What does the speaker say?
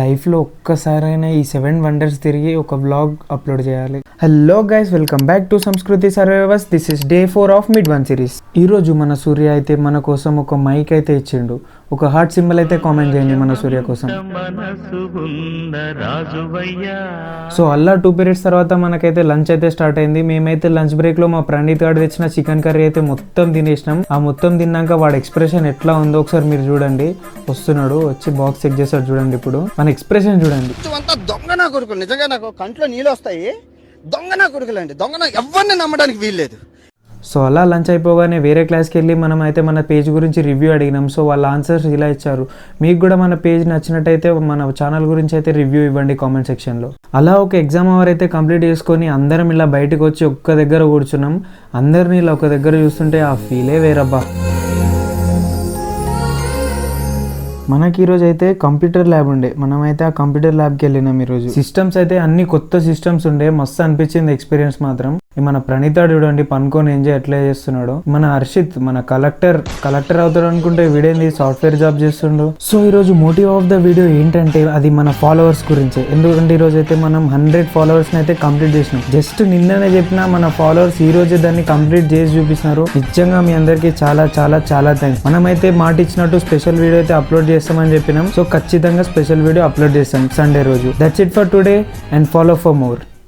లైఫ్లో ఒక్కసారైనా ఈ 7 వండర్స్ తిరిగి ఒక వ్లాగ్ అప్లోడ్ చేయాలి. Hello guys, welcome back to Sanskriti survivors. This is day 4 of mid one series. ఈరోజు మన సూర్య అయితే మన కోసం ఒక మైక్ అయితే ఇచ్చిండు. ఒక హార్ట్ సింబల్ అయితే కామెంట్ చేయండి మన సూర్య కోసం. సో అలా 2 periods తర్వాత మనకైతే లంచ్ అయితే స్టార్ట్ అయింది. మేమైతే లంచ్ బ్రేక్ లో మా ప్రణీత్ గారు తెచ్చిన చికెన్ కర్రీ అయితే మొత్తం తినేసినాం. ఆ మొత్తం తిన్నాక వాడి ఎక్స్ప్రెషన్ ఎట్లా ఉందో ఒకసారి మీరు చూడండి. వస్తున్నాడు, వచ్చి బాక్స్ చెక్ చేస్తాడు. చూడండి ఇప్పుడు మన ఎక్స్ప్రెషన్ చూడండి. దొంగ నా కొడుకులు, నిజంగా నాకు కంట్లో నీళ్ళు వస్తాయి. దొంగ నా కొడుకులు అండి, దొంగ ఎవరిని నమ్మడానికి వీల్లేదు. సో అలా లంచ్ అయిపోగానే వేరే క్లాస్కి వెళ్ళి మనం అయితే మన పేజ్ గురించి రివ్యూ అడిగినాం. సో వాళ్ళ ఆన్సర్స్ ఇలా ఇచ్చారు. మీకు కూడా మన పేజ్ నచ్చినట్టయితే మన ఛానల్ గురించి అయితే రివ్యూ ఇవ్వండి కామెంట్ సెక్షన్లో. అలా ఒక ఎగ్జామ్ అవర్ అయితే కంప్లీట్ చేసుకొని అందరం ఇలా బయటకు వచ్చి ఒక్క దగ్గర కూర్చున్నాం. అందరినీ ఇలా ఒక దగ్గర చూస్తుంటే ఆ ఫీలే వేరబ్బా. మనకి ఈరోజు అయితే కంప్యూటర్ ల్యాబ్ ఉండే. మనమైతే ఆ కంప్యూటర్ ల్యాబ్కి వెళ్ళినాం ఈరోజు. సిస్టమ్స్ అయితే అన్ని కొత్త సిస్టమ్స్ ఉండే. మస్తు అనిపించింది ఎక్స్పీరియన్స్ మాత్రం. మన ప్రణీత చూడండి పనుకొని ఎంజాయ్ ఎట్లా చేస్తున్నాడు. మన హర్షిత్ మన కలెక్టర్ అవుతాడు అనుకుంటే వీడేంది సాఫ్ట్వేర్ జాబ్ చేస్తుండు. సో ఈరోజు మోటివ్ ఆఫ్ ద వీడియో ఏంటంటే అది మన ఫాలోవర్స్ గురించే. ఎందుకంటే ఈరోజు అయితే మనం 100 followers అయితే కంప్లీట్ చేసినాం. జస్ట్ నిన్ననే చెప్పిన మన ఫాలోవర్స్ ఈ రోజే దాన్ని కంప్లీట్ చేసి చూపిస్తున్నారు. నిజంగా మీ అందరికి చాలా చాలా చాలా థ్యాంక్స్. మనమైతే మాట ఇచ్చినట్టు స్పెషల్ వీడియో అయితే అప్లోడ్ చేస్తామని చెప్పినాం. సో ఖచ్చితంగా స్పెషల్ వీడియో అప్లోడ్ చేస్తాం సండే రోజు. That's it for today and follow for more.